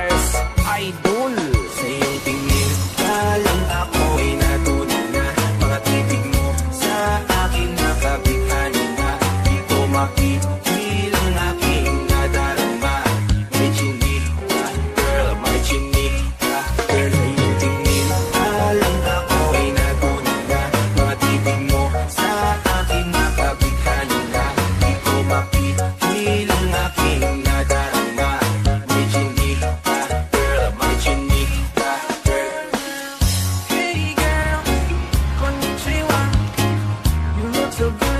first idol. Sa iyong tingin ka lang ako'y natunaw na. Mga titig mo sa akin nakabighani na. Di ko mapigilang aking nadarama. May chinik ka, girl, may chinik ka. Girl, sa iyong tingin ka lang ako'y natunaw na. Mga titig mo sa akin nakabighani na. Di ko mapigilang aking nadarama. May chinik ka, girl, may chinik ka, girl. Hey girl, konnichiwa. You look so good